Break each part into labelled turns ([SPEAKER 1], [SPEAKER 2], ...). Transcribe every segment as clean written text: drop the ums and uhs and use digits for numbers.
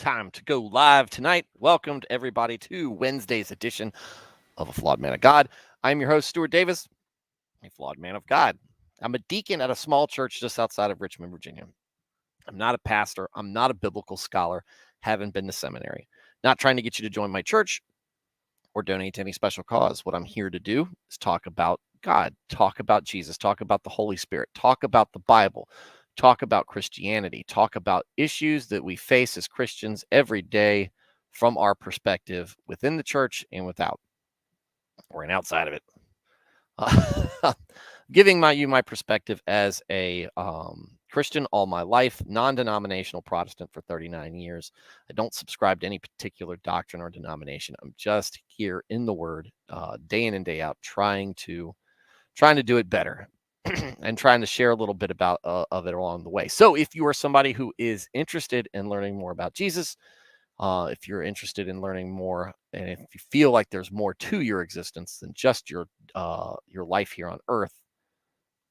[SPEAKER 1] time to go live tonight. Welcome to everybody to Wednesday's edition of A Flawed Man of God. I'm your host, Stuart Davis, a flawed man of God. I'm a deacon at a small church just outside of Richmond, Virginia. I'm not a pastor. I'm not a biblical scholar. Haven't been to seminary. Not trying to get you to join my church or donate to any special cause. What I'm here to do is talk about God, talk about Jesus, talk about the Holy Spirit, talk about the Bible, talk about Christianity, talk about issues that we face as Christians every day from our perspective within the church and without, or and outside of it. Giving my perspective as a Christian all my life, non-denominational Protestant for 39 years. I don't subscribe to any particular doctrine or denomination. I'm just here in the Word, day in and day out, trying to do it better and trying to share a little bit about of it along the way. So if you are somebody who is interested in learning more about Jesus, if you're interested in learning more, and if you feel like there's more to your existence than just your life here on Earth,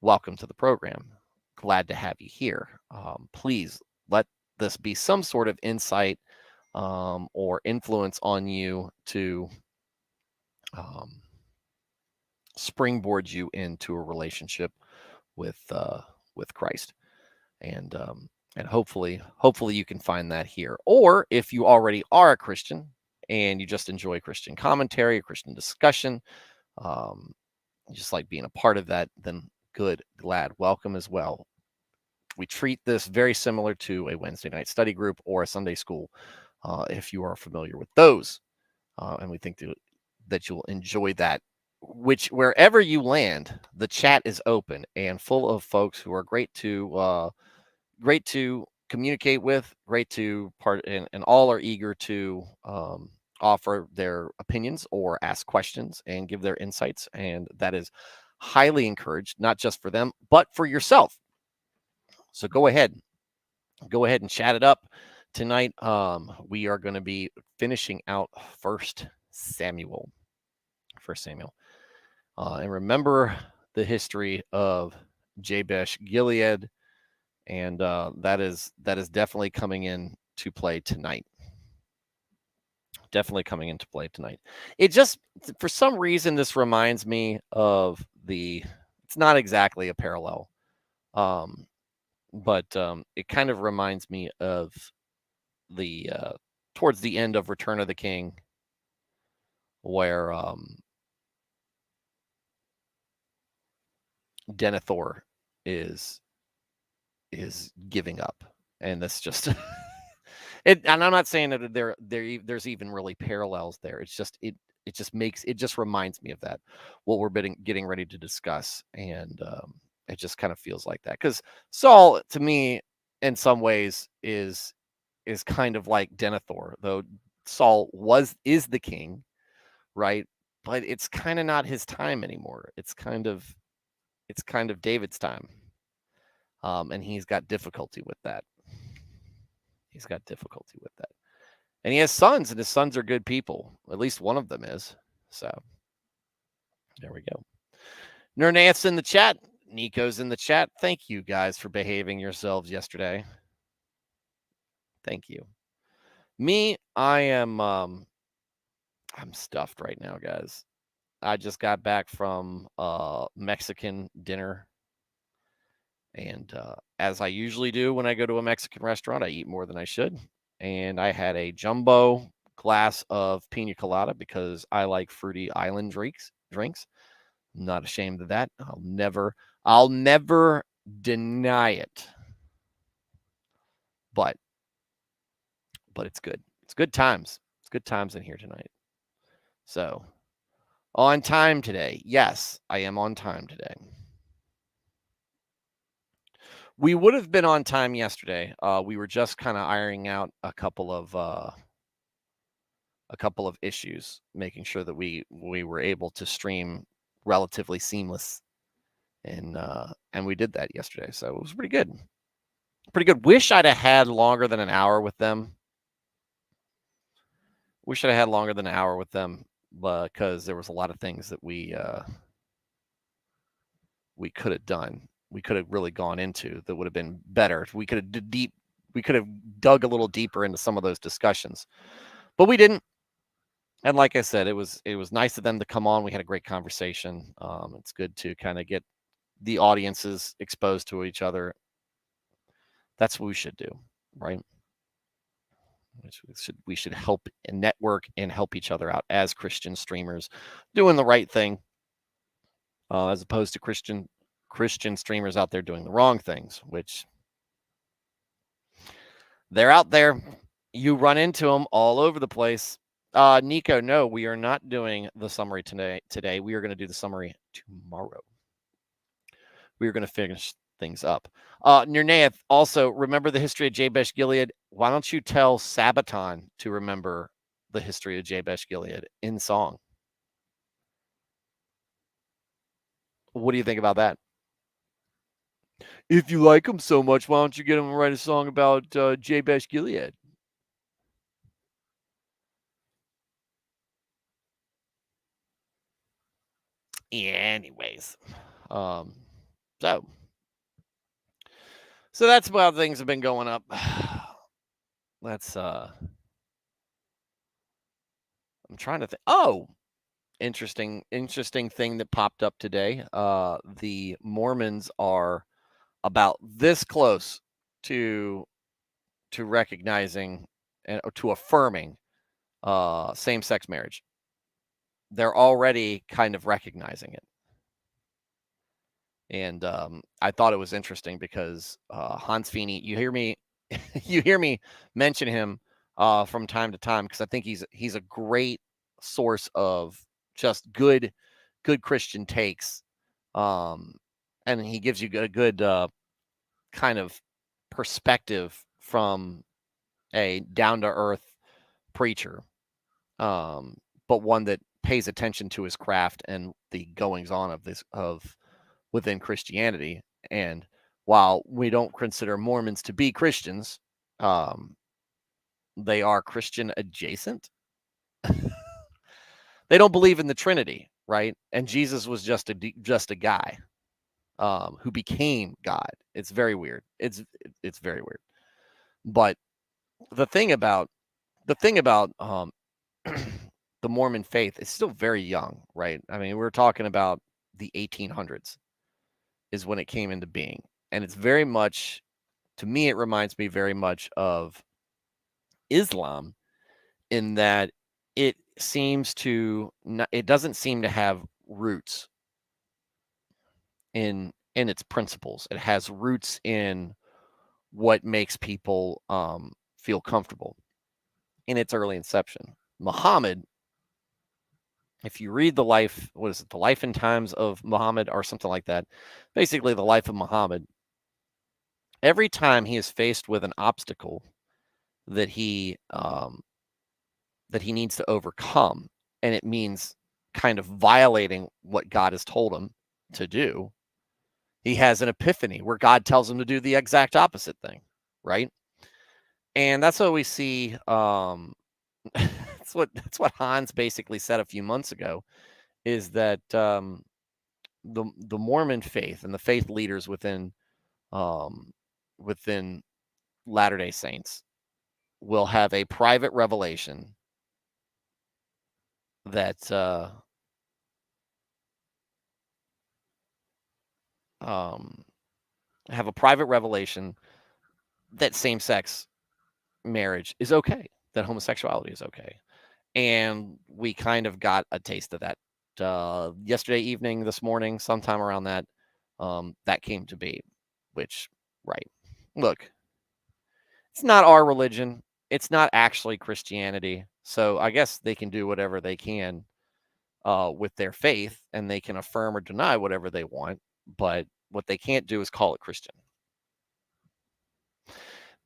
[SPEAKER 1] welcome to the program. Glad to have you here. Please let this be some sort of insight or influence on you to springboard you into a relationship with Christ, and hopefully you can find that here. Or if you already are a Christian and you just enjoy Christian commentary, Christian discussion, just like being a part of that, then good, glad, welcome as well. We treat this very similar to a Wednesday night study group or a Sunday school, if you are familiar with those, and we think that you'll enjoy that. Which wherever you land, the chat is open and full of folks who are great to communicate with, great to part, and all are eager to offer their opinions or ask questions and give their insights, and that is highly encouraged, not just for them but for yourself. So go ahead and chat it up tonight. We are going to be finishing out First Samuel. And remember the history of Jabesh Gilead, and that is definitely coming in to play tonight. It just, for some reason, this reminds me of it's not exactly a parallel, but it kind of reminds me of the towards the end of Return of the King, where Denethor is giving up, and that's just and I'm not saying that there's even really parallels there. It's just it just reminds me of that, what we're getting ready to discuss, and it just kind of feels like that, because Saul, to me, in some ways, is kind of like Denethor, though Saul is the king, right? But it's kind of not his time anymore. It's kind of David's time. And he's got difficulty with that. And he has sons, and his sons are good people. At least one of them is. So there we go. Nernant's in the chat. Nico's in the chat. Thank you guys for behaving yourselves yesterday. Thank you. Me, I am I'm stuffed right now, guys. I just got back from Mexican dinner. And as I usually do when I go to a Mexican restaurant, I eat more than I should. And I had a jumbo glass of pina colada because I like fruity island drinks. I'm not ashamed of that. I'll never deny it. But it's good. It's good times. It's good times in here tonight. So, on time today. Yes, I am on time today. We would have been on time yesterday. We were just kind of ironing out a couple of issues, making sure that we were able to stream relatively seamless, and we did that yesterday. So it was pretty good. Wish I'd have had longer than an hour with them. Because there was a lot of things that we could have done. We could have really gone into that would have been better. We could have could have dug a little deeper into some of those discussions, but we didn't. And like I said, it was nice of them to come on. We had a great conversation. It's good to kind of get the audiences exposed to each other. That's what we should do, right? We should help and network and help each other out as Christian streamers, doing the right thing, as opposed to Christian streamers out there doing the wrong things, which they're out there. You run into them all over the place. Nico, no, we are not doing the summary today. We are going to do the summary tomorrow. We are going to finish things up. Nirnaeth, also, remember the history of Jabesh Gilead? Why don't you tell Sabaton to remember the history of Jabesh Gilead in song? What do you think about that? If you like him so much, why don't you get him to write a song about Jabesh Gilead? Yeah, anyways. So that's how things have been going up. Let's I'm trying to think. Oh, interesting thing that popped up today. The Mormons are about this close to recognizing and to affirming same-sex marriage. They're already kind of recognizing it. And I thought it was interesting because Hans Feeney, you hear me mention him from time to time because I think he's a great source of just good Christian takes, and he gives you a good kind of perspective from a down to earth preacher, but one that pays attention to his craft and the goings on of within Christianity. And while we don't consider Mormons to be Christians, they are Christian adjacent. They don't believe in the Trinity, right? And Jesus was just a guy who became God. It's very weird. It's very weird. But the thing about the Mormon faith is still very young, right? I mean, we're talking about the 1800s is when it came into being. And it's very much, to me, it reminds me very much of Islam in that it doesn't seem to have roots in its principles. It has roots in what makes people feel comfortable in its early inception. Muhammad, if you read the life and times of Muhammad or something like that, basically the life of Muhammad, every time he is faced with an obstacle that he needs to overcome, and it means kind of violating what God has told him to do, he has an epiphany where God tells him to do the exact opposite thing, right? And that's what we see. That's what Hans basically said a few months ago, is that the Mormon faith and the faith leaders within Latter-day Saints will have a private revelation that have a private revelation that same-sex marriage is okay, that homosexuality is okay. And we kind of got a taste of that yesterday evening, this morning, sometime around that, that came to be, which, right. Look, it's not our religion. It's not actually Christianity. So I guess they can do whatever they can with their faith, and they can affirm or deny whatever they want. But what they can't do is call it Christian.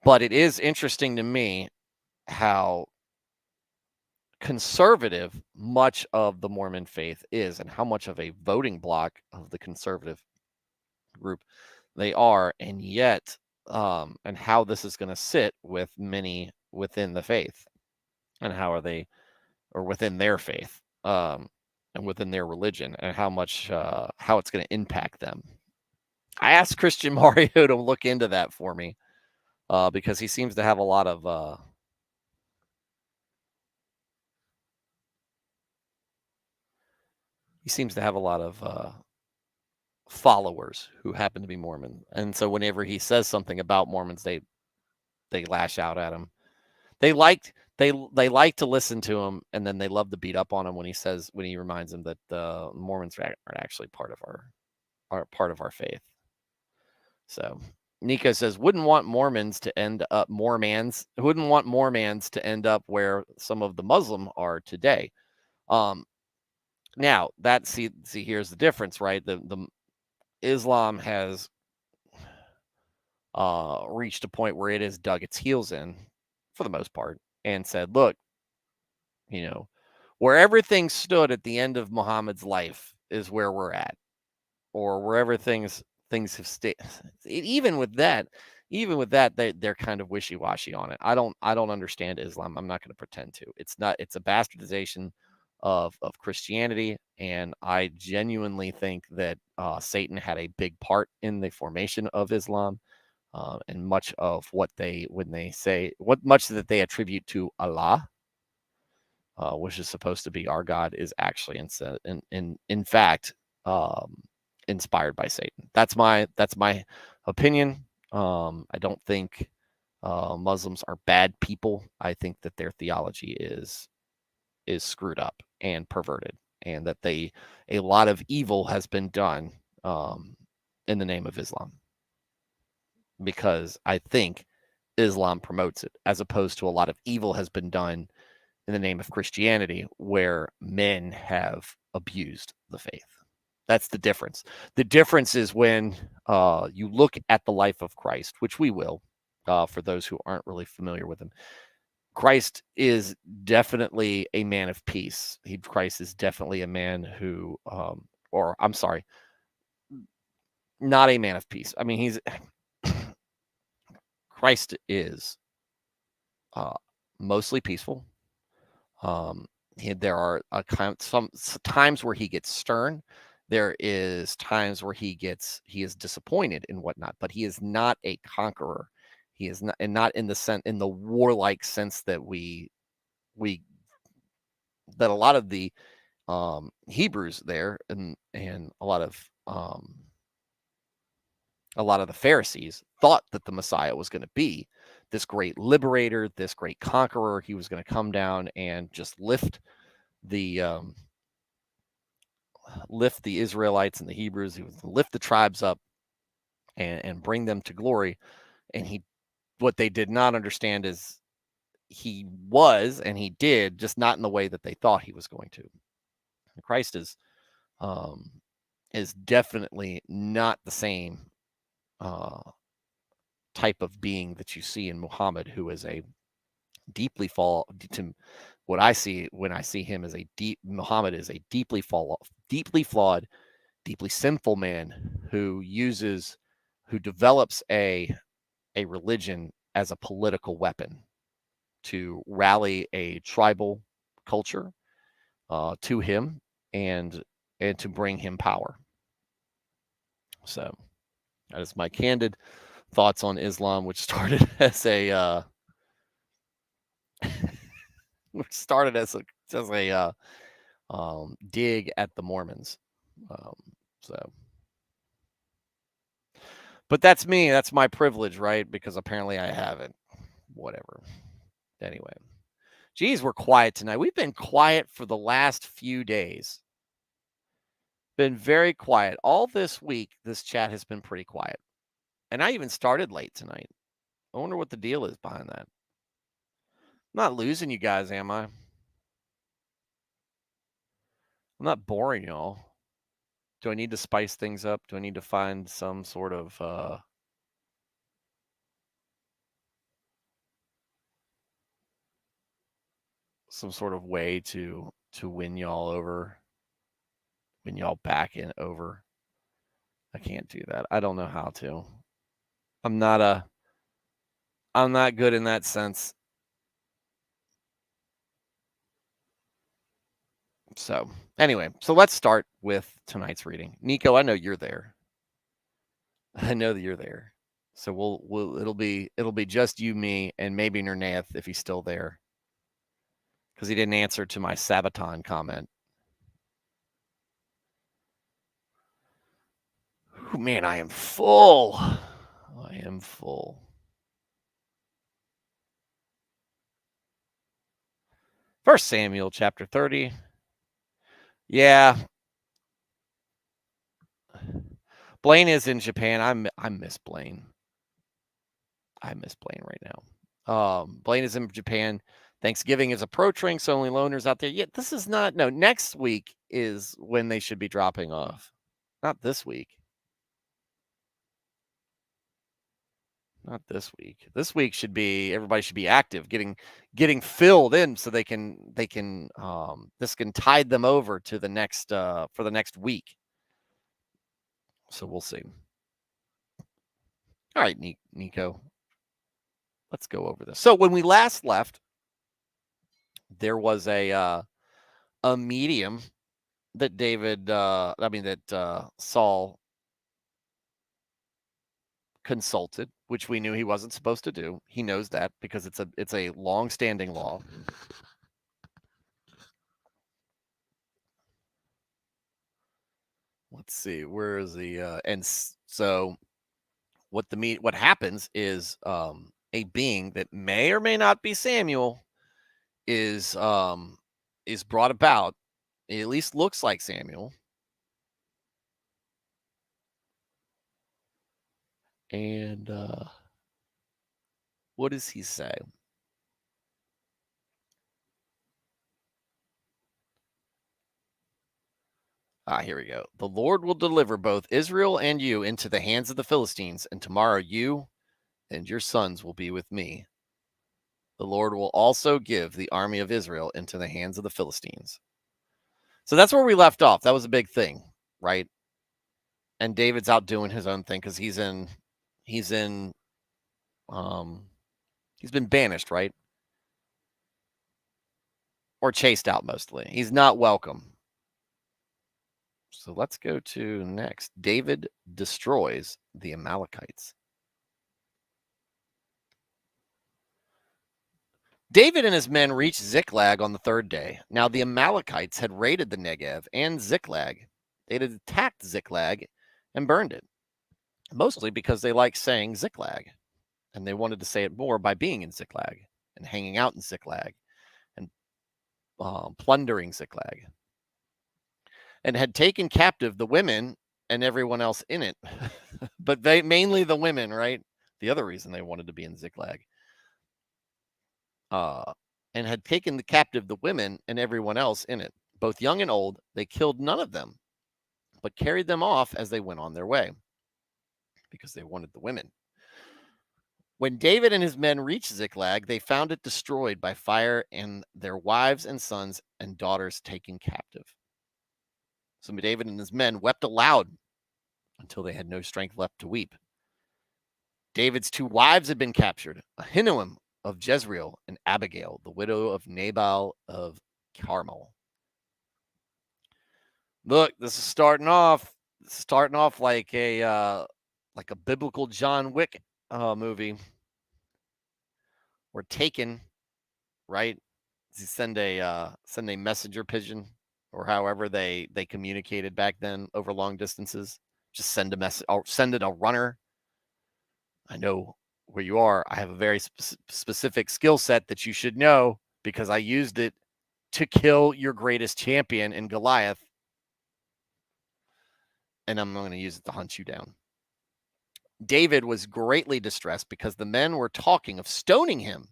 [SPEAKER 1] But it is interesting to me how conservative much of the Mormon faith is, and how much of a voting bloc of the conservative group they are, and yet and how this is going to sit with many within the faith, and how are they, or within their faith, and within their religion, and how much how it's going to impact them. I asked Christian Mario to look into that for me, because he seems to have a lot of followers who happen to be Mormon, and so whenever he says something about Mormons, they lash out at him. They like to listen to him, and then they love to beat up on him when he reminds them that the Mormons are actually part of our faith. So Nico says, wouldn't want Mormons to end up where some of the Muslim are today. Now that see here's the difference, right? The Islam has reached a point where it has dug its heels in, for the most part, and said, look, where everything stood at the end of Muhammad's life is where we're at, or wherever things have stayed. Even with that, they're kind of wishy-washy on it. I don't understand Islam. I'm not going to pretend to. It's a bastardization of Christianity, and I genuinely think that Satan had a big part in the formation of Islam, and much of what much that they attribute to Allah, which is supposed to be our God, is actually in fact inspired by Satan. That's my opinion. I don't think Muslims are bad people. I think that their theology is screwed up and perverted, and that a lot of evil has been done in the name of Islam, because I think Islam promotes it, as opposed to a lot of evil has been done in the name of Christianity, where men have abused the faith. That's the difference. The difference is when you look at the life of Christ, which we will, for those who aren't really familiar with him. Christ is definitely a man of peace. Christ is definitely a man who, or I'm sorry, not a man of peace. I mean, Christ is mostly peaceful. There are some times where he gets stern. There is times where he is disappointed and whatnot, but he is not a conqueror. He is not, and not in the warlike sense that that a lot of the Hebrews there, and a lot of the Pharisees thought that the Messiah was going to be this great liberator, this great conqueror. He was going to come down and just lift the Israelites and the Hebrews. He was going to lift the tribes up and bring them to glory. And what they did not understand is he was, and he did, just not in the way that they thought he was going to. And Christ is definitely not the same type of being that you see in Muhammad, who is a deeply what I see when I see him as Muhammad is a deeply flawed, deeply sinful man who develops a religion as a political weapon to rally a tribal culture to him, and to bring him power. So that is my candid thoughts on Islam, which started as a dig at the Mormons. So, but that's me. That's my privilege, right? Because apparently I haven't. Whatever. Anyway, geez, we're quiet tonight. We've been quiet for the last few days. Been very quiet all this week. This chat has been pretty quiet, and I even started late tonight. I wonder what the deal is behind that. I'm not losing you guys, am I? I'm not boring y'all. Do I need to spice things up? Do I need to find some sort of way to win y'all over, win y'all back in over? I can't do that. I don't know how to. I'm not good in that sense. So anyway, so let's start with tonight's reading. Nico, I know you're there. I know that you're there. So it'll be just you, me, and maybe Nernath if he's still there, because he didn't answer to my Sabaton comment. Ooh, man, I am full. I am full. First Samuel chapter 30. Yeah. Blaine is in Japan. I miss Blaine. I miss Blaine right now. Blaine is in Japan. Thanksgiving is approaching, so only loners out there. Yeah, this is not. No, next week is when they should be dropping off. Not this week. Not this week. This week should be everybody should be active, getting filled in so they can this can tide them over to the next for the next week. So we'll see. All right, Nico. Let's go over this. So when we last left, there was a medium that Saul consulted, which we knew he wasn't supposed to do. He knows that because it's a long-standing law. Let's see, where is the so what happens is a being that may or may not be Samuel is brought about. It at least looks like Samuel. And what does he say? Here we go. The Lord will deliver both Israel and you into the hands of the Philistines, and tomorrow you and your sons will be with me. The Lord will also give the army of Israel into the hands of the Philistines. So that's where we left off. That was a big thing, right? And David's out doing his own thing because he's been banished, right? Or chased out mostly. He's not welcome. So let's go to next. David destroys the Amalekites. David and his men reached Ziklag on the third day. Now the Amalekites had raided the Negev and Ziklag. They had attacked Ziklag and burned it, mostly because they liked saying Ziklag, and they wanted to say it more by being in Ziklag and hanging out in Ziklag and plundering Ziklag, and had taken captive the women and everyone else in it, but mainly the women, right? The other reason they wanted to be in Ziklag. And had taken the captive the women and everyone else in it, both young and old. They killed none of them, but carried them off as they went on their way, because they wanted the women. When David and his men reached Ziklag, they found it destroyed by fire and their wives and sons and daughters taken captive. So David and his men wept aloud until they had no strength left to weep. David's two wives had been captured, Ahinoam of Jezreel and Abigail, the widow of Nabal of Carmel. Look, this is starting off like a biblical John Wick movie. We're taken, right? You send a messenger pigeon, or however they communicated back then over long distances. Just send a message, or send it a runner. I know where you are. I have a very specific skill set that you should know, because I used it to kill your greatest champion in Goliath, and I'm going to use it to hunt you down. David was greatly distressed because the men were talking of stoning him.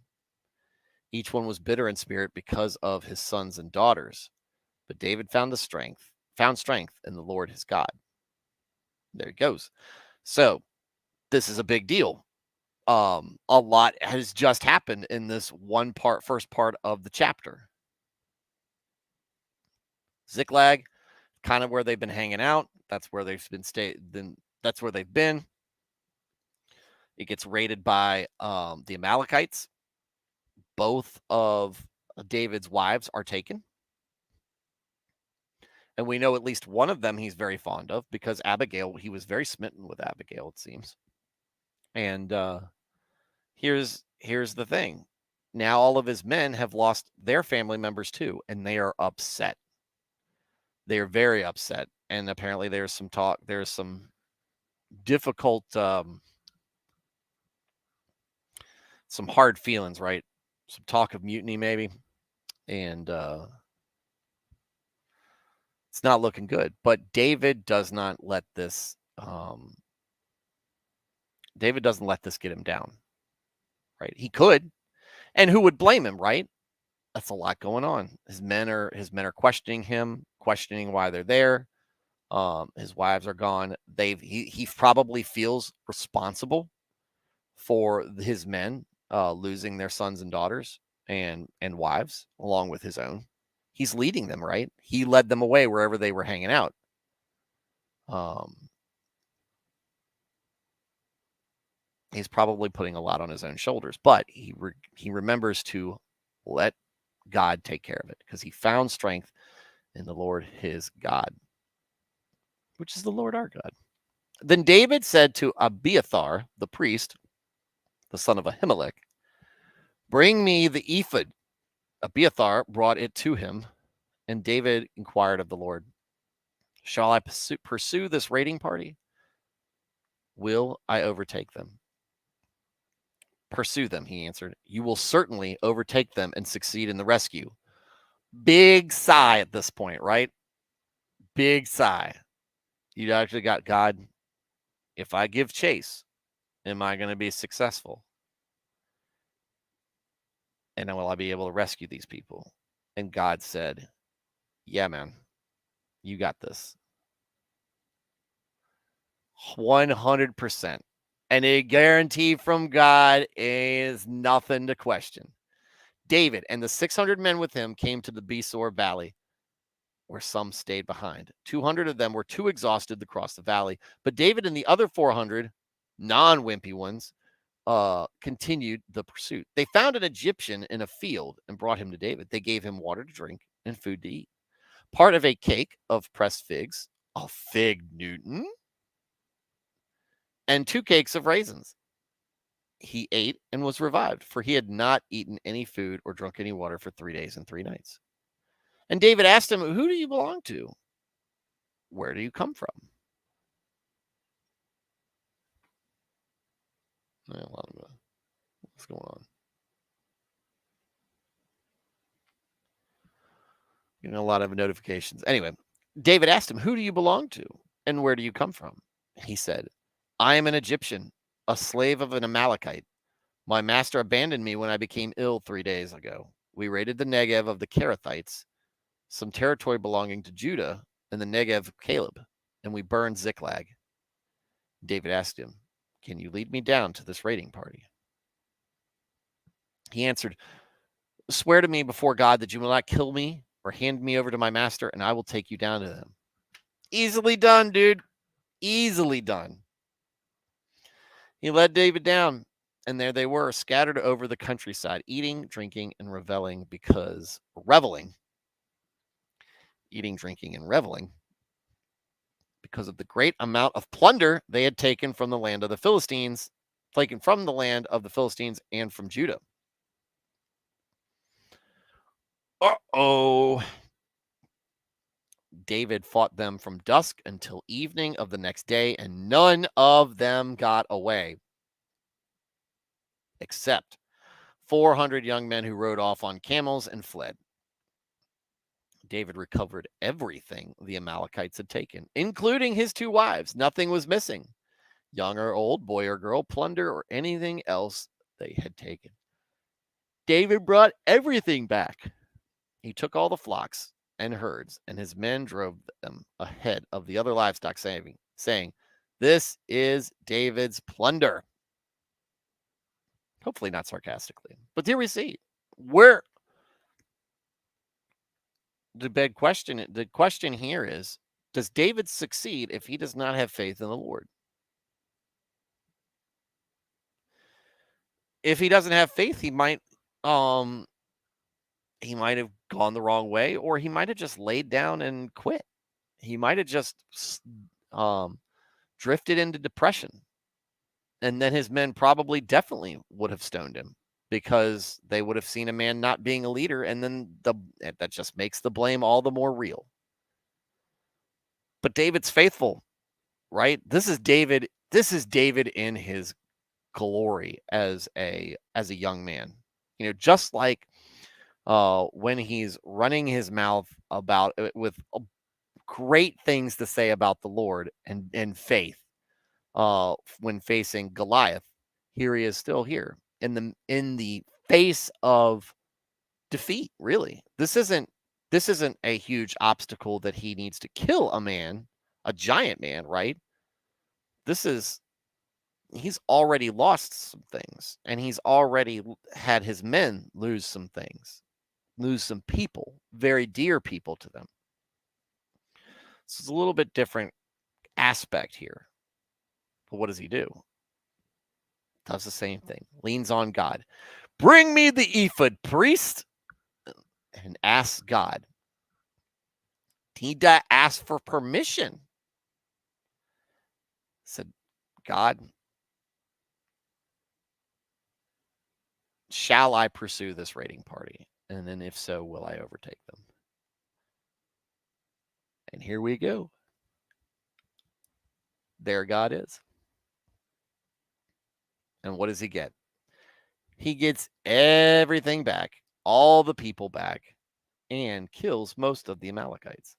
[SPEAKER 1] Each one was bitter in spirit because of his sons and daughters. But David found strength in the Lord his God. There he goes. So this is a big deal. A lot has just happened in this first part of the chapter. Ziklag, kind of where they've been hanging out. That's where they've been that's where they've been. It gets raided by the Amalekites. Both of David's wives are taken. And we know at least one of them he's very fond of, because Abigail, he was very smitten with Abigail, it seems. And here's the thing. Now all of his men have lost their family members too, and they are upset. They are very upset. And apparently there's some talk, there's some difficult, some hard feelings, right? Some talk of mutiny maybe. And it's not looking good. But David does not let this David doesn't let this get him down. Right? He could. And who would blame him, right? That's a lot going on. His men are questioning him, questioning why they're there. His wives are gone. He probably feels responsible for his men losing their sons and daughters and wives along with his own. He's leading them, right? He led them away wherever they were hanging out. He's probably putting a lot on his own shoulders, but he remembers to let God take care of it because he found strength in the Lord his God, which is the Lord our God. Then David said to Abiathar, the priest, the son of Ahimelech, bring me the ephod. Abiathar brought it to him, and David inquired of the Lord, shall I pursue this raiding party? Will I overtake them? Pursue them, he answered. You will certainly overtake them and succeed in the rescue. Big sigh at this point, right? Big sigh. You actually got God. If I give chase, am I going to be successful? And will I be able to rescue these people? And God said, yeah, man, you got this. 100%. And a guarantee from God is nothing to question. David and the 600 men with him came to the Besor Valley, where some stayed behind. 200 of them were too exhausted to cross the valley, but David and the other 400 non-wimpy ones continued the pursuit. They found an Egyptian in a field and brought him to David. They gave him water to drink and food to eat. Part of a cake of pressed figs, a fig Newton, and 2 cakes of raisins. He ate and was revived, for he had not eaten any food or drunk any water for 3 days and 3 nights. And David asked him, who do you belong to? Where do you come from? What's going on? A lot of notifications. Anyway, David asked him, who do you belong to? And where do you come from? He said, I am an Egyptian, a slave of an Amalekite. My master abandoned me when I became ill 3 days ago. We raided the Negev of the Kerethites, some territory belonging to Judah, and the Negev of Caleb, and we burned Ziklag. David asked him, can you lead me down to this raiding party? He answered, swear to me before God that you will not kill me or hand me over to my master, and I will take you down to them. Easily done, dude. Easily done. He led David down, and there they were, scattered over the countryside, eating, drinking, and reveling because of the great amount of plunder they had taken from the land of the Philistines, and from Judah. Uh-oh. David fought them from dusk until evening of the next day, and none of them got away, except 400 young men who rode off on camels and fled. David recovered everything the Amalekites had taken, including his 2 wives. Nothing was missing. Young or old, boy or girl, plunder, or anything else they had taken. David brought everything back. He took all the flocks and herds, and his men drove them ahead of the other livestock, saying, this is David's plunder. Hopefully not sarcastically. But here we see where the question here is, does David succeed if he does not have faith in the Lord? If he doesn't have faith, he might have gone the wrong way, or he might have just laid down and quit. He might have just drifted into depression And then his men probably definitely would have stoned him because they would have seen a man not being a leader, and then that just makes the blame all the more real. But David's faithful, right? This is David in his glory as a young man. Just like when he's running his mouth about with great things to say about the Lord and faith when facing Goliath. Here he is still here in the face of defeat. Really, this isn't a huge obstacle that he needs to kill a giant man, right? He's already lost some things, and he's already had his men lose some things, lose some people, very dear people to them. So it's a little bit different aspect here. But what does he do? Does the same thing. Leans on God. Bring me the ephod, priest, and asks God. He asked for permission. Said, God, shall I pursue this raiding party? And then if so, will I overtake them? And here we go. There God is. And what does he get? He gets everything back, all the people back, and kills most of the Amalekites.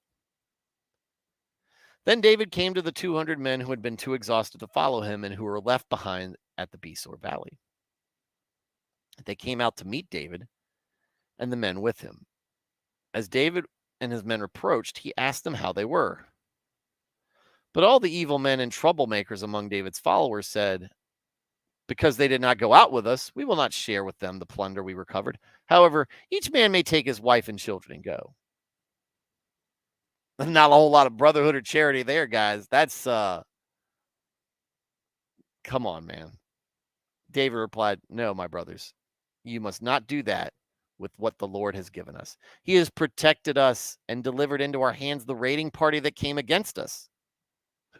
[SPEAKER 1] Then David came to the 200 men who had been too exhausted to follow him and who were left behind at the Besor Valley. They came out to meet David and the men with him. As David and his men approached, he asked them how they were. But all the evil men and troublemakers among David's followers said, because they did not go out with us, we will not share with them the plunder we recovered. However, each man may take his wife and children and go. Not a whole lot of brotherhood or charity there, guys. That's, come on, man. David replied, no, my brothers, you must not do that with what the Lord has given us. He has protected us and delivered into our hands the raiding party that came against us.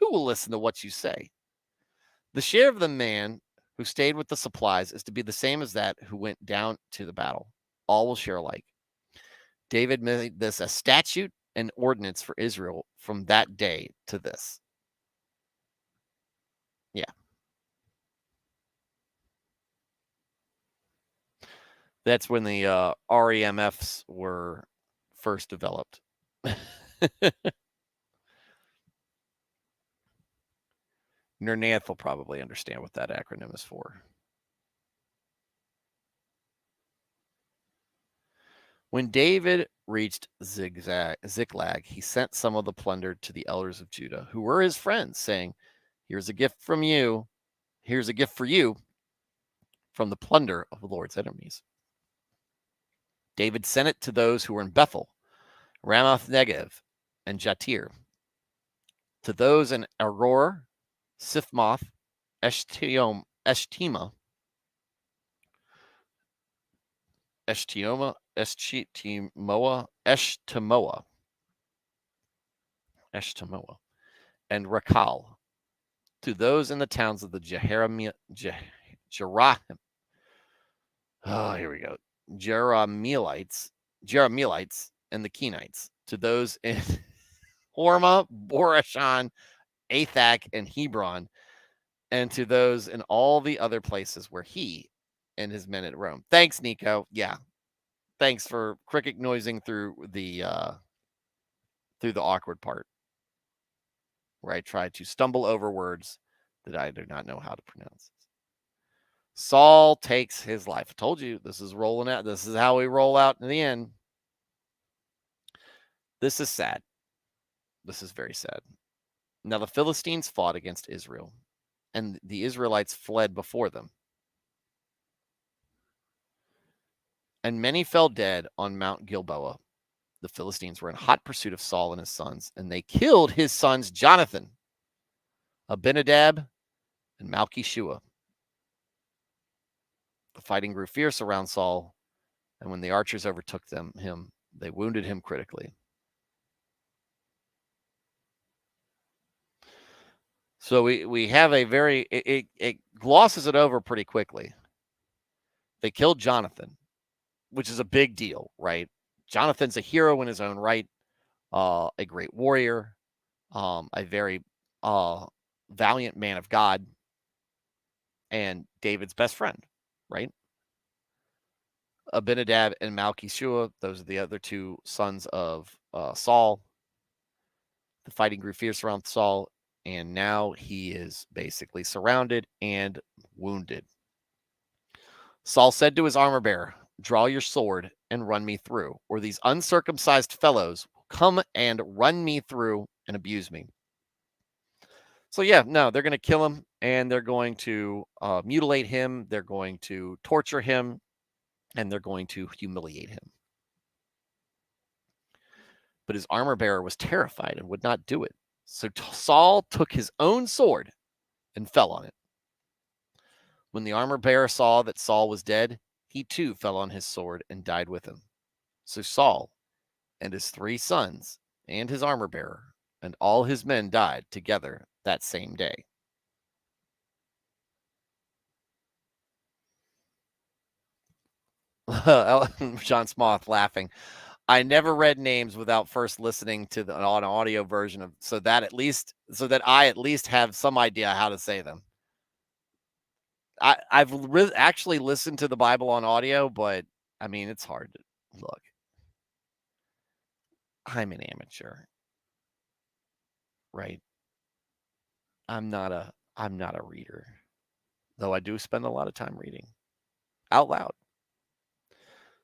[SPEAKER 1] Who will listen to what you say? The share of the man who stayed with the supplies is to be the same as that who went down to the battle. All will share alike. David made this a statute and ordinance for Israel from that day to this. Yeah. That's when the REMFs were first developed. Nernath will probably understand what that acronym is for. When David reached Ziklag, he sent some of the plunder to the elders of Judah, who were his friends, saying, here's a gift from you. Here's a gift for you from the plunder of the Lord's enemies. David sent it to those who were in Bethel, Ramoth Negev, and Jatir, to those in Aror, Sifmoth, Eshtemoa, and Rakal, to those in the towns of the Jerahmeelites and the Kenites, to those in Hormah, Borashan, Athak, and Hebron, and to those in all the other places where he and his men had roamed. Thanks, Nico. Yeah. Thanks for cricket noising through the awkward part where I tried to stumble over words that I do not know how to pronounce. Saul takes his life. I told you this is rolling out. This is how we roll out in the end. This is sad. This is very sad. Now the Philistines fought against Israel, and the Israelites fled before them. And many fell dead on Mount Gilboa. The Philistines were in hot pursuit of Saul and his sons, and they killed his sons Jonathan, Abinadab, and Malchishua. The fighting grew fierce around Saul, and when the archers overtook him, they wounded him critically. So we have a very it glosses it over pretty quickly. They killed Jonathan, which is a big deal, right? Jonathan's a hero in his own right, a great warrior, a very valiant man of God, and David's best friend, right? Abinadab and Malchishua, those are the other two sons of Saul. The fighting grew fierce around Saul, and now he is basically surrounded and wounded. Saul said to his armor bearer, "Draw your sword and run me through, or these uncircumcised fellows will come and run me through and abuse me." So, yeah, no, they're going to kill him and they're going to mutilate him. They're going to torture him and they're going to humiliate him. But his armor bearer was terrified and would not do it. So Saul took his own sword and fell on it. When the armor bearer saw that Saul was dead, he too fell on his sword and died with him. So Saul and his 3 sons and his armor bearer and all his men died together that same day. John Smoth laughing. I never read names without first listening to an audio version of so that I at least have some idea how to say them. I've actually listened to the Bible on audio, but I mean it's hard to look. I'm an amateur, right? I'm not a reader, though I do spend a lot of time reading out loud.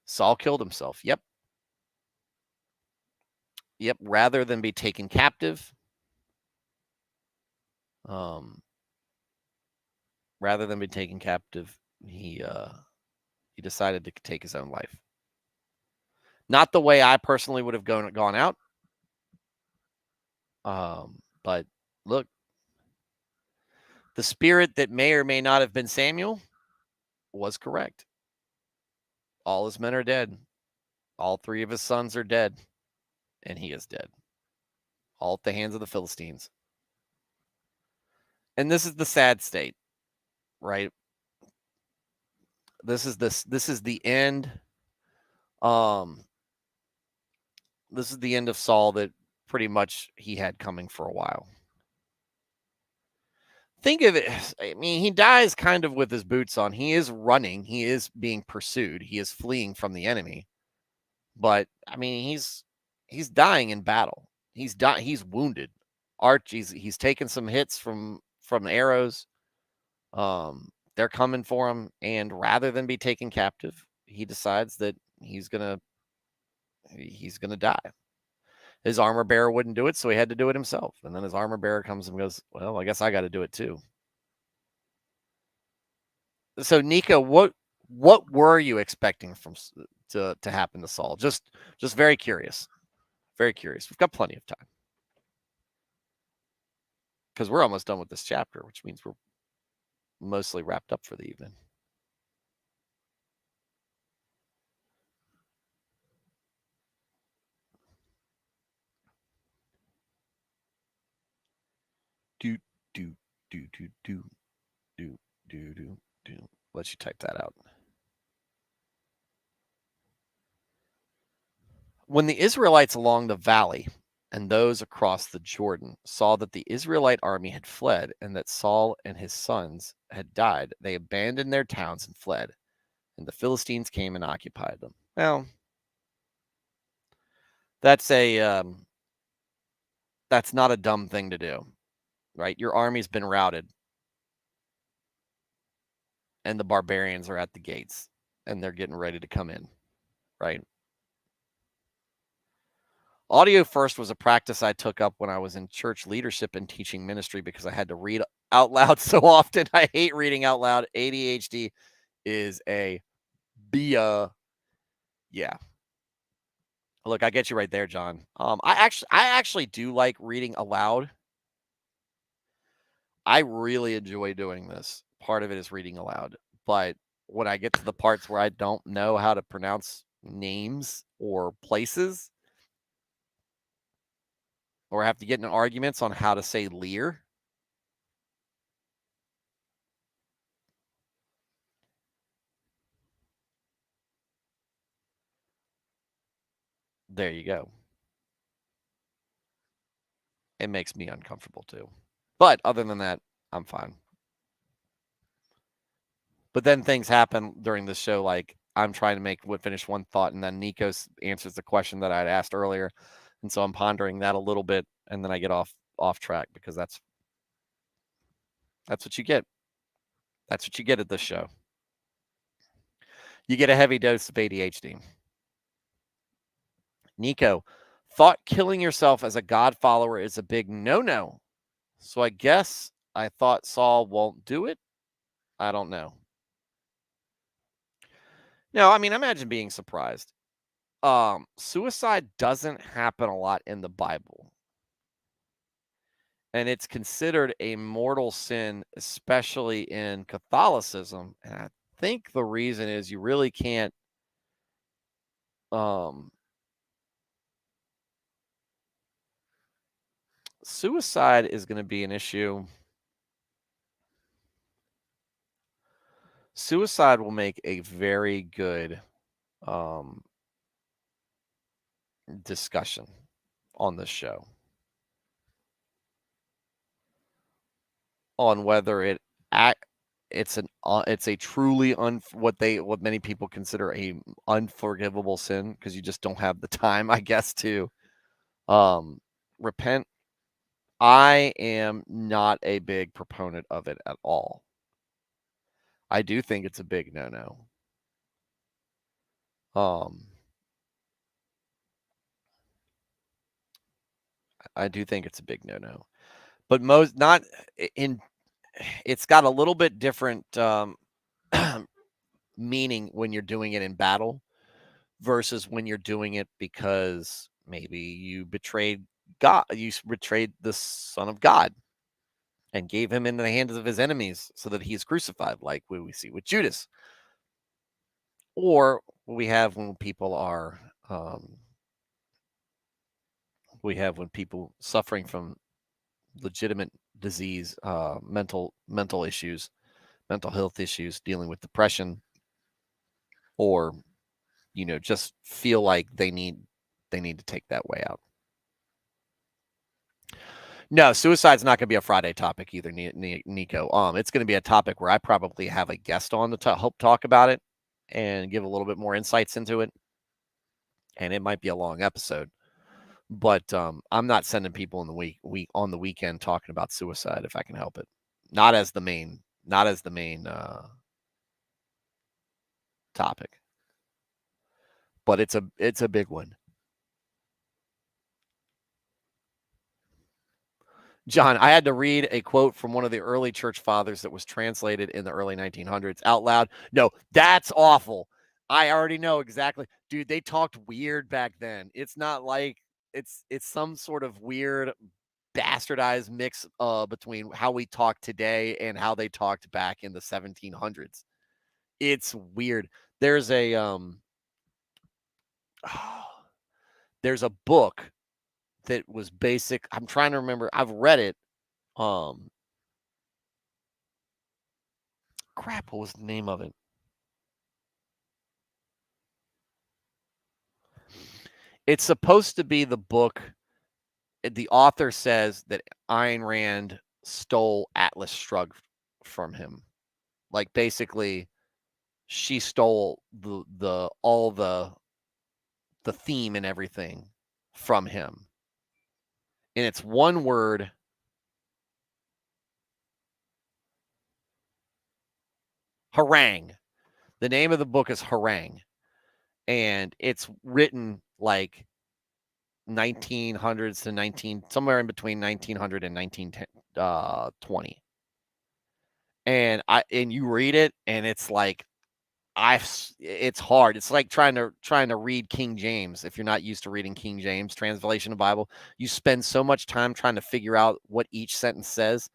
[SPEAKER 1] Saul killed himself. Yep. Rather than be taken captive, he decided to take his own life. Not the way I personally would have gone out. But look, the spirit that may or may not have been Samuel was correct. All his men are dead. All 3 of his sons are dead, and he is dead. All at the hands of the Philistines. And this is the sad state, right? This is the end. This is the end of Saul that pretty much he had coming for a while. Think of it. I mean, he dies kind of with his boots on. He is running. He is being pursued. He is fleeing from the enemy. But I mean, he's dying in battle. He's wounded. He's taken some hits from arrows. They're coming for him, and rather than be taken captive, he decides that he's gonna die. His armor bearer wouldn't do it, so he had to do it himself. And then his armor bearer comes and goes, "Well, I guess I got to do it too." So, Nico, what were you expecting to happen to Saul? Just very curious. Very curious. We've got plenty of time because we're almost done with this chapter, which means we're mostly wrapped up for the evening. Do do do do do do do do do. Let you type that out. When the Israelites along the valley and those across the Jordan saw that the Israelite army had fled and that Saul and his sons had died, they abandoned their towns and fled, and the Philistines came and occupied them. Well, that's not a dumb thing to do, right? Your army's been routed, and the barbarians are at the gates, and they're getting ready to come in, right? Audio first was a practice I took up when I was in church leadership and teaching ministry because I had to read out loud so often. I hate reading out loud. ADHD is a yeah. Look, I get you right there, John. I actually do like reading aloud. I really enjoy doing this. Part of it is reading aloud, but when I get to the parts where I don't know how to pronounce names or places, or have to get in arguments on how to say Lear, There you go. It makes me uncomfortable too. But other than that, I'm fine. But then things happen during the show, like I'm trying to finish one thought, and then Nico answers the question that I'd asked earlier, and so I'm pondering that a little bit, and then I get off track because that's what you get. That's what you get at this show. You get a heavy dose of ADHD. Nico, thought killing yourself as a God follower is a big no-no. So I guess I thought Saul won't do it. I don't know. No, I mean, imagine being surprised. Suicide doesn't happen a lot in the Bible. And it's considered a mortal sin, especially in Catholicism. And I think the reason is you really can't suicide is going to be an issue. Suicide will make a very good discussion on this show on whether it's a truly what many people consider a unforgivable sin because you just don't have the time, I guess, to repent. I am not a big proponent of it at all. I do think it's a big no-no. I do think it's a big no-no. But most not in it's got a little bit different meaning when you're doing it in battle versus when you're doing it because maybe you betrayed God, you betrayed the Son of God and gave him into the hands of his enemies so that he's crucified, like we see with Judas. Or we have when people are when people suffering from legitimate disease, mental issues, mental health issues, dealing with depression, or just feel like they need to take that way out. No, suicide's not going to be a Friday topic either, Nico. It's going to be a topic where I probably have a guest on to help talk about it and give a little bit more insights into it. And it might be a long episode, but I'm not sending people in the week on the weekend talking about suicide if I can help it. Not as the main topic, but it's a big one. John, I had to read a quote from one of the early church fathers that was translated in the early 1900s out loud. No, that's awful. I already know exactly. Dude, they talked weird back then. It's not like it's some sort of weird bastardized mix between how we talk today and how they talked back in the 1700s. It's weird. There's a there's a book that was basic. I'm trying to remember. I've read it. Crap, what was the name of it? It's supposed to be the book. The author says that Ayn Rand stole Atlas Shrugged from him. Like basically, she stole all the theme and everything from him. And it's one word. Harangue. The name of the book is Harangue. And it's written like 1900s to somewhere in between 1900 and 1920. And you read it and it's like it's hard. It's like trying to read King James. If you're not used to reading King James translation of Bible, you spend so much time trying to figure out what each sentence says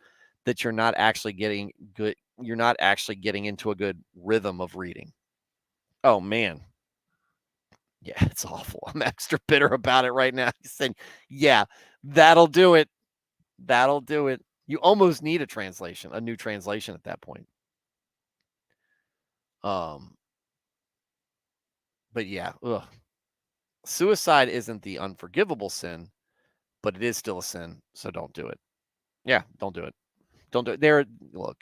[SPEAKER 1] that you're not actually getting into a good rhythm of reading. Oh man. Yeah, it's awful. I'm extra bitter about it right now. He's saying, yeah, that'll do it. That'll do it. You almost need a new translation at that point. But yeah, ugh. Suicide isn't the unforgivable sin, but it is still a sin, so don't do it. Yeah, don't do it. Don't do it. Look,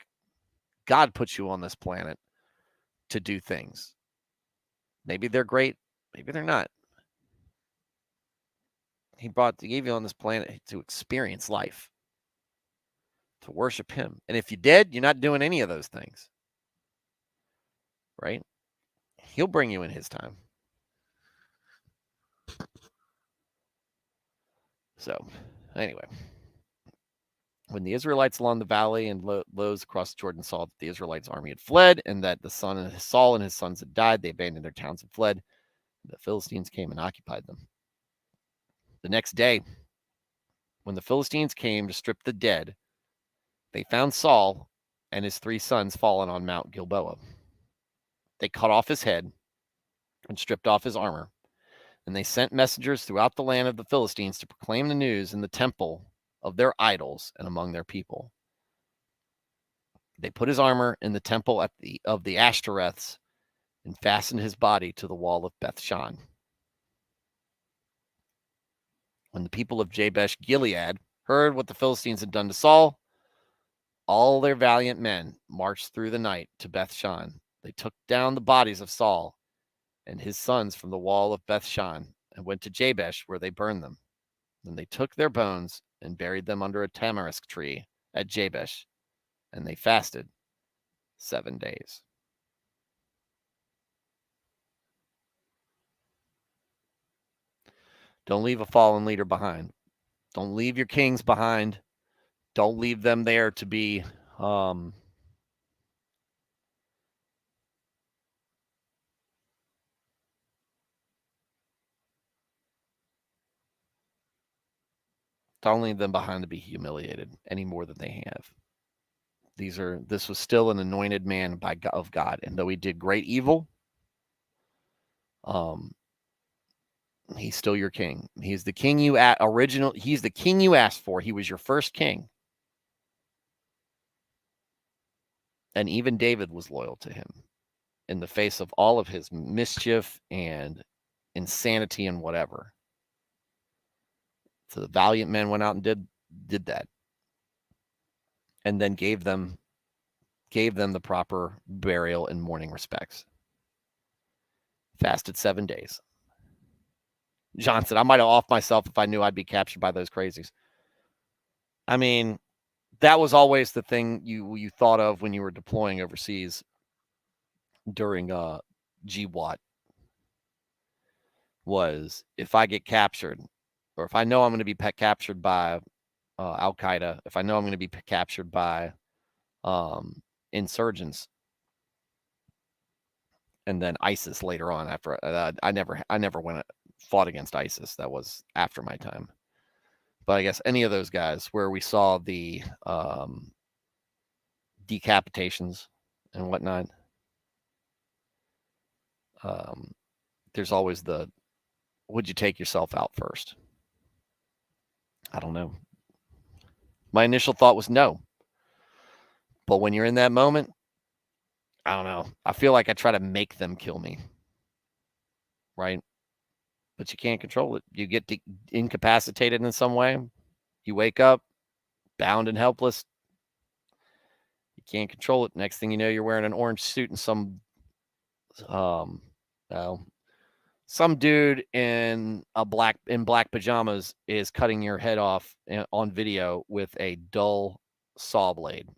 [SPEAKER 1] God puts you on this planet to do things. Maybe they're great, maybe they're not. He gave you on this planet to experience life, to worship him. And if you did, you're not doing any of those things. Right? He'll bring you in his time. So, anyway, when the Israelites along the valley and lows across the Jordan saw that the Israelites' army had fled and that Saul and his sons had died, they abandoned their towns and fled. The Philistines came and occupied them. The next day, when the Philistines came to strip the dead, they found Saul and his 3 sons fallen on Mount Gilboa. They cut off his head and stripped off his armor. And they sent messengers throughout the land of the Philistines to proclaim the news in the temple of their idols and among their people. They put his armor in the temple of the Ashtoreths and fastened his body to the wall of Beth-shan. When the people of Jabesh Gilead heard what the Philistines had done to Saul, all their valiant men marched through the night to Beth-shan. They took down the bodies of Saul and his sons from the wall of Beth-shan and went to Jabesh, where they burned them. Then they took their bones and buried them under a tamarisk tree at Jabesh, and they fasted 7 days. Don't leave a fallen leader behind. Don't leave your kings behind. Don't leave them there to be don't leave them behind to be humiliated any more than they have. This was still an anointed man of God, and though he did great evil, he's still your king. He's the king he's the king you asked for. He was your first king. And even David was loyal to him in the face of all of his mischief and insanity and whatever. So the valiant men went out and did that. And then gave them the proper burial and mourning respects. Fasted 7 days. John said, I might have offed myself if I knew I'd be captured by those crazies. I mean, that was always the thing you thought of when you were deploying overseas during GWAT, was if I get captured, or if I know I'm going to be captured by Al-Qaeda, if I know I'm going to be captured by insurgents, and then ISIS later on. After I never fought against ISIS. That was after my time. But I guess any of those guys where we saw the decapitations and whatnot, there's always would you take yourself out first? I don't know. My initial thought was no. But when you're in that moment, I don't know. I feel like I try to make them kill me. Right? But you can't control it. You get incapacitated in some way. You wake up bound and helpless. You can't control it. Next thing you know, you're wearing an orange suit and some dude in black pajamas is cutting your head off on video with a dull saw blade.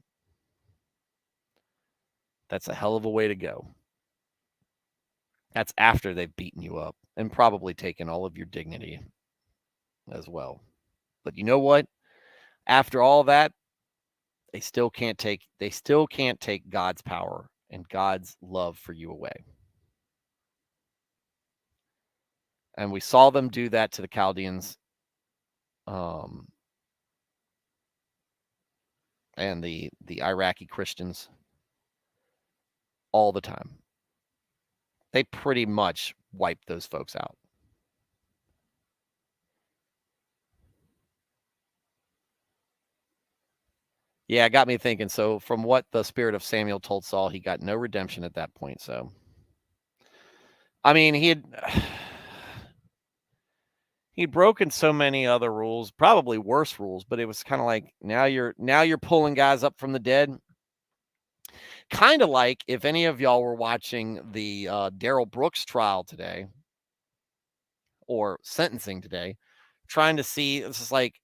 [SPEAKER 1] That's a hell of a way to go. That's after they've beaten you up and probably taken all of your dignity as well. But you know what? After all that, they still can't take God's power and God's love for you away. And we saw them do that to the Chaldeans and the Iraqi Christians all the time. They pretty much wiped those folks out. Yeah, it got me thinking. So from what the spirit of Samuel told Saul, he got no redemption at that point. So, I mean, He'd broken so many other rules, probably worse rules, but it was kind of like now you're pulling guys up from the dead. Kind of like if any of y'all were watching the Darrell Brooks trial today or sentencing today, trying to see, this is like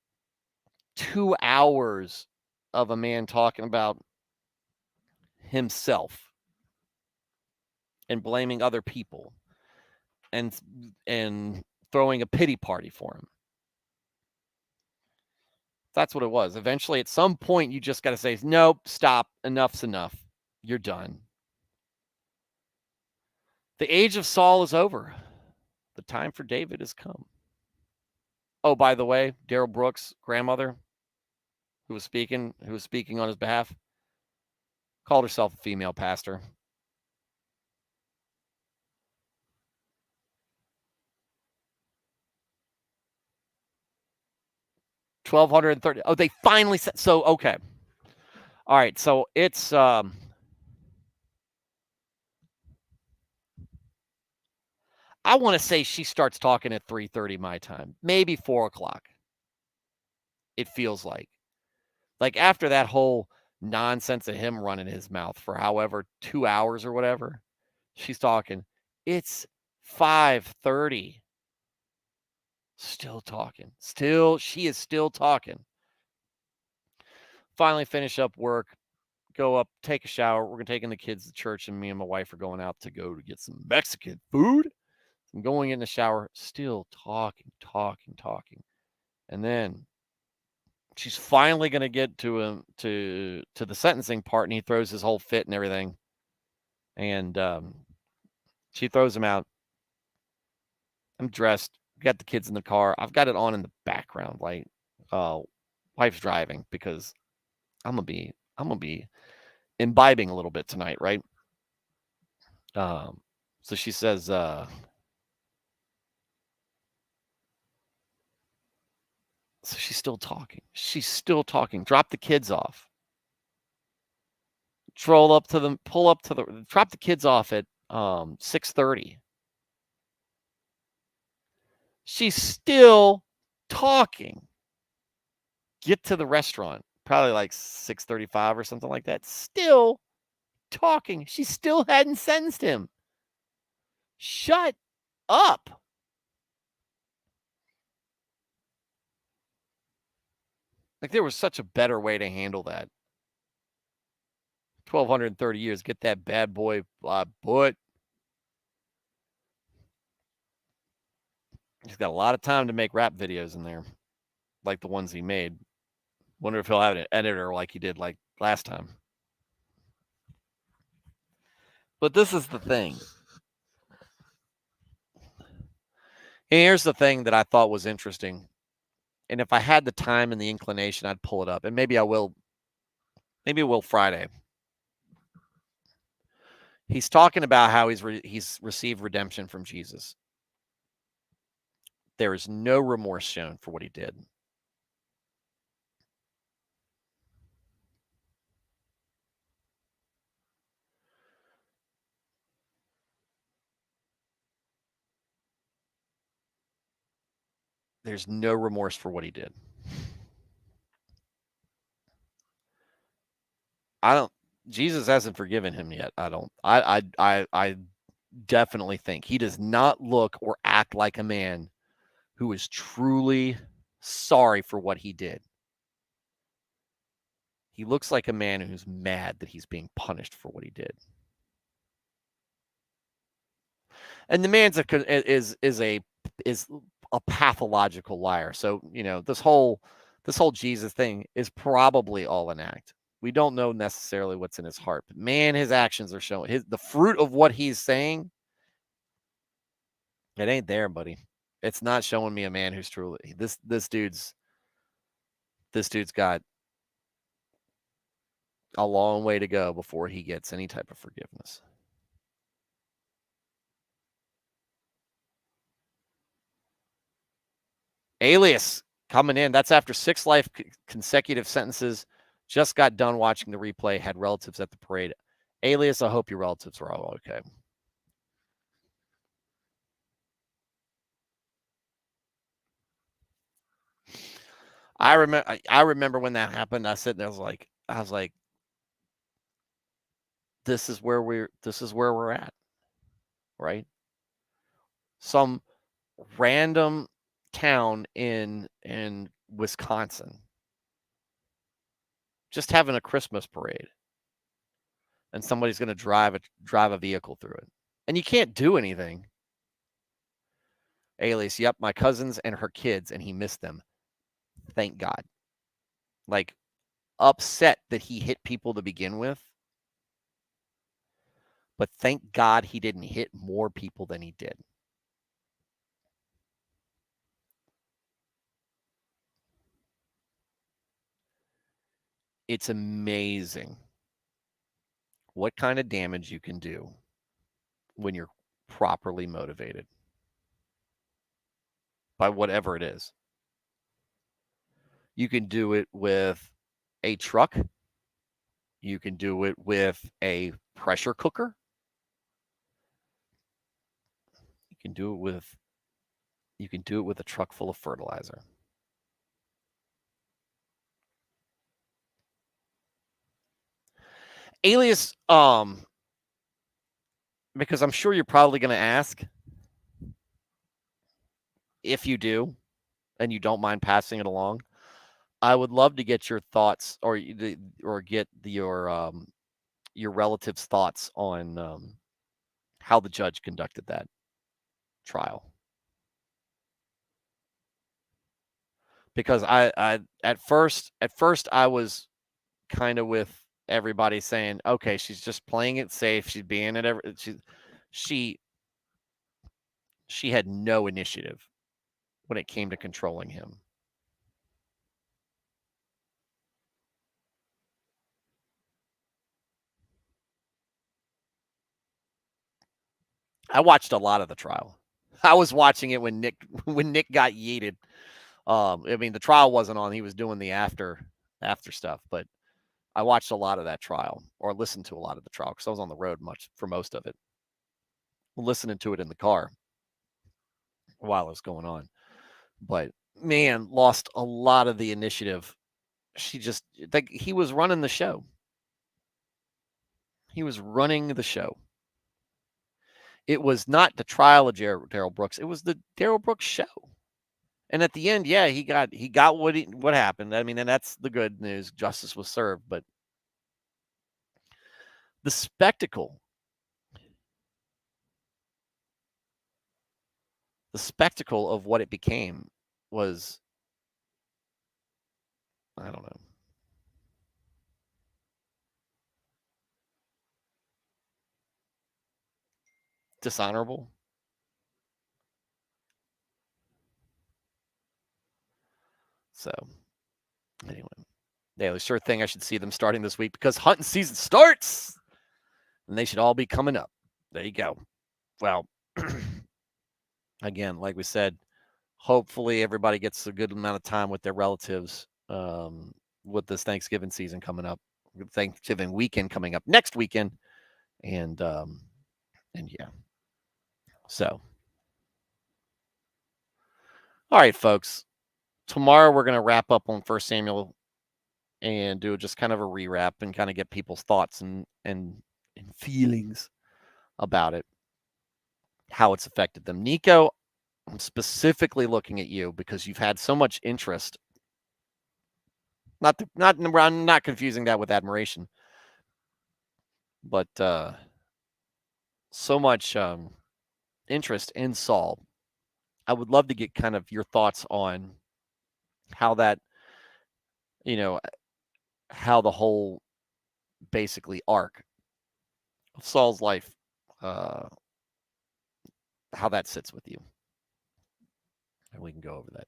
[SPEAKER 1] 2 hours of a man talking about himself and blaming other people and throwing a pity party for him. That's what it was. Eventually, at some point, you just got to say, nope, stop, enough's enough. You're done. The age of Saul is over. The time for David has come. Oh, by the way, Darrell Brooks' grandmother, who was speaking on his behalf, called herself a female pastor. $1,230. Oh, they finally said so. Okay. All right. So it's I want to say she starts talking at 3:30 my time, maybe 4:00. It feels like after that whole nonsense of him running his mouth for however 2 hours or whatever, she's talking. It's 5:30. Still talking. She is still talking. Finally finish up work, go up, take a shower. We're taking the kids to church, and me and my wife are going out to go to get some Mexican food. I'm going in the shower, still talking. And then she's finally going to get to him to the sentencing part, and he throws his whole fit and everything. And she throws him out. I'm dressed, got the kids in the car. I've got it on in the background, like wife's driving, because I'm gonna be imbibing a little bit tonight, right? So she says, so she's still talking. Drop the kids off. Pull up to the drop the kids off at 6:30. She's still talking. Get to the restaurant, probably like 6:35 or something like that. Still talking. She still hadn't sentenced him. Shut up. Like, there was such a better way to handle that. 1,230 years. Get that bad boy butt. He's got a lot of time to make rap videos in there, like the ones he made. Wonder if he'll have an editor like he did like last time. But this is the thing. And here's the thing that I thought was interesting. And if I had the time and the inclination, I'd pull it up. And maybe I will. Maybe it will Friday. He's talking about how he's received redemption from Jesus. There is no remorse shown for what he did. There's no remorse for what he did. Jesus hasn't forgiven him yet. I definitely think he does not look or act like a man who is truly sorry for what he did. He looks like a man who's mad that he's being punished for what he did. And the man's is a pathological liar. So, this whole Jesus thing is probably all an act. We don't know necessarily what's in his heart, but man, his actions are showing the fruit of what he's saying. It ain't there, buddy. It's not showing me a man who's truly this dude's got a long way to go before he gets any type of forgiveness. Alias coming in. That's after 6 life consecutive sentences. Just got done watching the replay. Had relatives at the parade. Alias, I hope your relatives are all okay. I remember when that happened. I was sitting there, I was like, this is where we're at, right? Some random town in Wisconsin just having a Christmas parade, and somebody's going to drive a vehicle through it, and you can't do anything. Alias, yep, my cousins and her kids, and he missed them. Thank God. Like, upset that he hit people to begin with, but thank God he didn't hit more people than he did. It's amazing what kind of damage you can do when you're properly motivated by whatever it is. You can do it with a truck. You can do it with a pressure cooker. You can do it with a truck full of fertilizer. Alias, because I'm sure you're probably going to ask, if you do, and you don't mind passing it along, I would love to get your thoughts, or get your relatives' thoughts on how the judge conducted that trial. Because I at first I was kind of with everybody saying, okay, she's just playing it safe. She's being at she had no initiative when it came to controlling him. I watched a lot of the trial. I was watching it when Nick got yeeted. I mean, the trial wasn't on; he was doing the after stuff. But I watched a lot of that trial, or listened to a lot of the trial, because I was on the road for most of it, listening to it in the car while it was going on. But man, lost a lot of the initiative. He was running the show. He was running the show. It was not the trial of Darrell Brooks. It was the Darrell Brooks show. And at the end, yeah, he got what happened. I mean, and that's the good news. Justice was served, but the spectacle of what it became was, I don't know, dishonorable. So anyway, yeah, the sure thing, I should see them starting this week, because hunting season starts, and they should all be coming up. There you go. Well, again, like we said, hopefully everybody gets a good amount of time with their relatives, with this Thanksgiving season coming up, Thanksgiving weekend coming up next weekend, and yeah. So, all right, folks. Tomorrow we're going to wrap up on 1 Samuel and do just kind of a rewrap and kind of get people's thoughts and feelings about it, how it's affected them. Nico, I'm specifically looking at you because you've had so much interest. I'm not confusing that with admiration, but so much interest in Saul. I would love to get kind of your thoughts on how that, how the whole basically arc of Saul's life, how that sits with you. And we can go over that.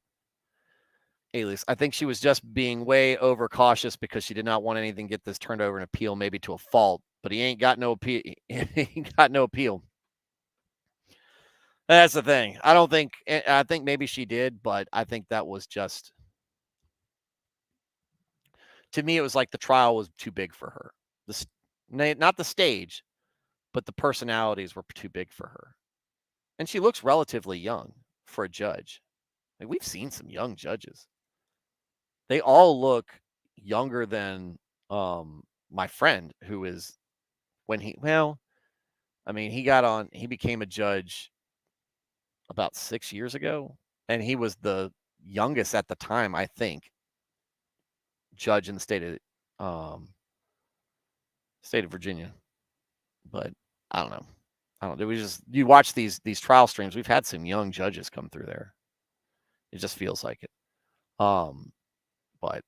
[SPEAKER 1] Alias, I think she was just being way overcautious because she did not want anything to get this turned over and appeal, maybe to a fault, but he ain't got no appeal. He ain't got no appeal. That's the thing. I think maybe she did, but I think that was just, to me, it was like the trial was too big for her. Not the stage, but the personalities were too big for her. And she looks relatively young for a judge. Like, we've seen some young judges. They all look younger than my friend who is when he he became a judge about 6 years ago, and he was the youngest at the time, I think, judge in the state of Virginia. But I don't know. I don't know. You watch these trial streams. We've had some young judges come through there. It just feels like it. But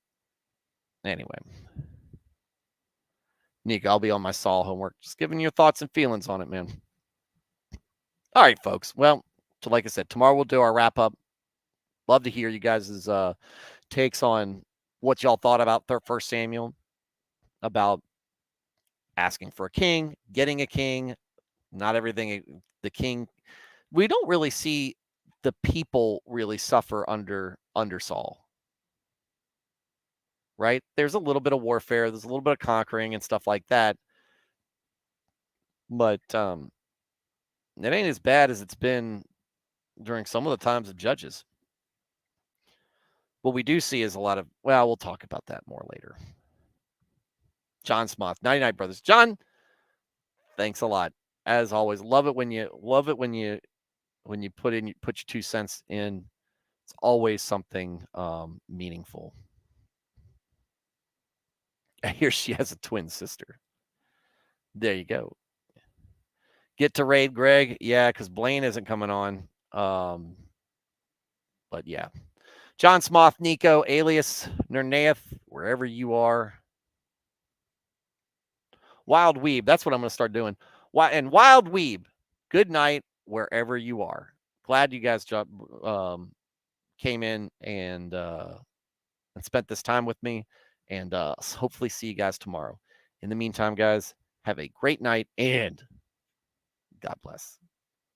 [SPEAKER 1] anyway, Nick, I'll be on my Saul homework, just giving your thoughts and feelings on it, man. All right, folks. Well, so like I said, tomorrow we'll do our wrap up. Love to hear you guys' takes on what y'all thought about 1 Samuel, about asking for a king, getting a king, not everything the king. We don't really see the people really suffer under Saul. Right? There's a little bit of warfare, there's a little bit of conquering and stuff like that. But it ain't as bad as it's been during some of the times of judges. What we do see is a lot of, well, we'll talk about that more later. John Smoth, 99 Brothers. John, thanks a lot. As always, love it when you put your 2 cents in. It's always something meaningful. I hear she has a twin sister. There you go. Get to raid Greg. Yeah, because Blaine isn't coming on. But yeah. John Smoth, Nico, alias Nernaeth, wherever you are. Wild Weeb. That's what I'm going to start doing. And Wild Weeb, good night wherever you are. Glad you guys came in and spent this time with me. And hopefully see you guys tomorrow. In the meantime, guys, have a great night and God bless.